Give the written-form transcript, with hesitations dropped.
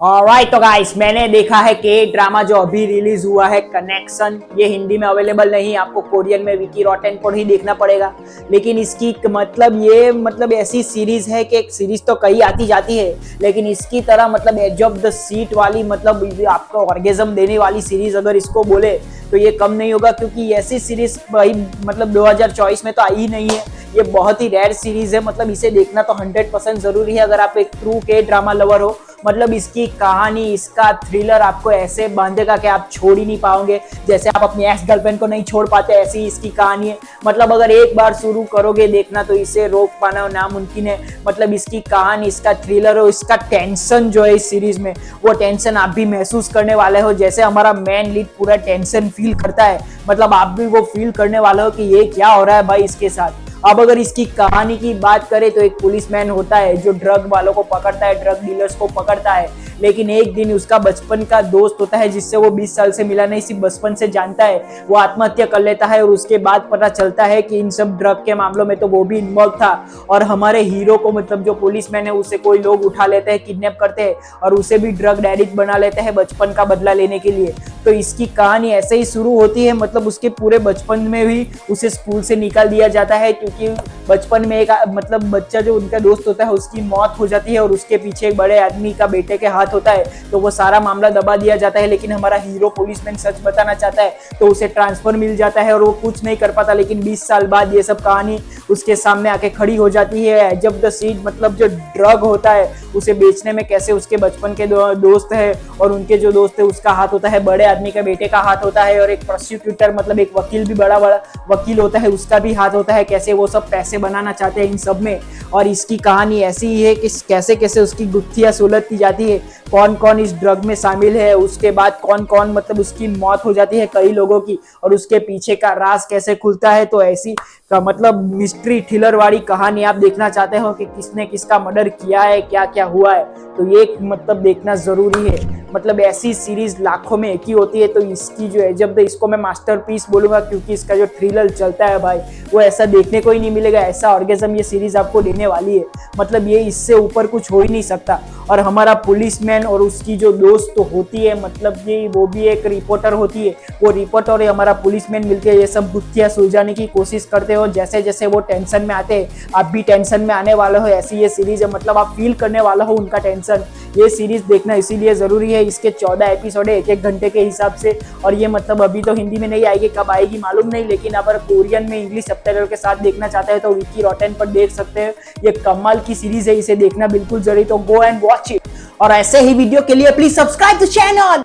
Alright तो guys, मैंने देखा है कि ड्रामा जो अभी रिलीज हुआ है कनेक्शन, ये हिंदी में अवेलेबल नहीं, आपको कोरियन में विकी रॉटेन पर ही देखना पड़ेगा। लेकिन इसकी मतलब ऐसी सीरीज है कि एक सीरीज तो कई आती जाती है, लेकिन इसकी तरह मतलब एज ऑफ द सीट वाली मतलब आपको ऑर्गेजम देने वाली सीरीज अगर इसको बोले तो ये कम नहीं होगा, क्योंकि ऐसी सीरीज भाई मतलब 2024 में तो आई ही नहीं है। ये बहुत ही रेयर सीरीज है, मतलब इसे देखना तो 100% जरूरी है अगर आप एक ट्रू के ड्रामा लवर हो। मतलब इसकी कहानी, इसका थ्रिलर आपको ऐसे बांधेगा कि आप छोड़ ही नहीं पाओगे। जैसे आप अपनी एक्स गर्लफ्रेंड को नहीं छोड़ पाते, ऐसी इसकी कहानी है। मतलब अगर एक बार शुरू करोगे देखना तो इसे रोक पाना नामुमकिन है। मतलब इसकी कहानी, इसका थ्रिलर और इसका टेंशन जो है इस सीरीज में, वो टेंशन आप भी महसूस करने वाले हो। जैसे हमारा मेन लीड पूरा टेंशन फील करता है, मतलब आप भी वो फील करने वाले हो कि ये क्या हो रहा है भाई इसके साथ। अब अगर इसकी कहानी की बात करें तो एक पुलिसमैन होता है जो ड्रग वालों को पकड़ता है, ड्रग डीलर्स को पकड़ता है। लेकिन एक दिन उसका बचपन का दोस्त होता है जिससे वो 20 साल से मिला नहीं, सिर्फ बचपन से जानता है, वो आत्महत्या कर लेता है। और उसके बाद पता चलता है कि इन सब ड्रग के मामलों में तो वो भी इन्वॉल्व था। और हमारे हीरो को मतलब जो पुलिसमैन है उसे कोई लोग उठा लेते हैं, किडनैप करते हैं और उसे भी ड्रग एडिक्ट बना लेते हैं बचपन का बदला लेने के लिए। तो इसकी कहानी ऐसे ही शुरू होती है। मतलब उसके पूरे बचपन में भी उसे स्कूल से निकाल दिया जाता है, क्योंकि बचपन में एक मतलब बच्चा जो उनका दोस्त होता है उसकी मौत हो जाती है और उसके पीछे एक बड़े आदमी का बेटे के हाथ होता है, तो वो सारा मामला दबा दिया जाता है। लेकिन हमारा हीरो पुलिसमैन सच बताना चाहता है तो उसे ट्रांसफर मिल जाता है और वो कुछ नहीं कर पाता। लेकिन 20 साल बाद ये सब कहानी उसके सामने आके खड़ी हो जाती है। जब द सीड मतलब जो ड्रग होता है उसे बेचने में कैसे उसके बचपन के दोस्त है और उनके जो दोस्त है उसका हाथ होता है, बड़े आदमी के बेटे का हाथ होता है, और एक प्रोसिक्यूटर मतलब एक वकील भी बड़ा वकील होता है, उसका भी हाथ होता है। कैसे वो सब पैसे बनाना चाहते हैं इन सब में। और इसकी कहानी ऐसी ही है कि कैसे कैसे उसकी गुत्थियां सुलझती जाती है, कौन कौन इस ड्रग में शामिल है, उसके बाद कौन कौन मतलब उसकी मौत हो जाती है कई लोगों की, और उसके पीछे का राज कैसे खुलता है। तो ऐसी का मतलब मिस्ट्री थ्रिलर वाली कहानी आप देखना चाहते हो कि किसने किसका मर्डर किया है, क्या क्या हुआ है, तो ये मतलब देखना जरूरी है। मतलब ऐसी सीरीज लाखों में एक ही होती है, तो इसकी जो है जब इसको मैं मास्टरपीस बोलूंगा, क्योंकि इसका जो थ्रिलर चलता है भाई वो ऐसा देखने को ही नहीं मिलेगा। ऐसा ऑर्गेजम ये सीरीज आपको देने वाली है, मतलब ये इससे ऊपर कुछ हो ही नहीं सकता। और हमारा पुलिसमैन और उसकी जो दोस्त तो होती है, मतलब ये वो भी एक रिपोर्टर होती है, वो रिपोर्टर और हमारा पुलिसमैन मिलकर ये सब गुत्थियां सुलझाने की कोशिश करते हो। जैसे जैसे वो टेंशन में आते हैं आप भी टेंशन में आने वाले हो, ऐसी ये सीरीज है। मतलब आप फील करने वाला हो उनका टेंशन। ये सीरीज देखना इसीलिए जरूरी है। इसके 14 एपिसोड है, एक एक घंटे के हिसाब से। और ये मतलब अभी तो हिंदी में नहीं आएगी, कब आएगी मालूम नहीं, लेकिन अगर कोरियन में इंग्लिश सबटाइटल के साथ देखना चाहते हैं तो विकी रॉटेन पर देख सकते हैं। ये कमाल की सीरीज है, इसे देखना बिल्कुल जरूरी, तो गो एंड वॉच इट। और ऐसे ही वीडियो के लिए प्लीज सब्सक्राइब द चैनल।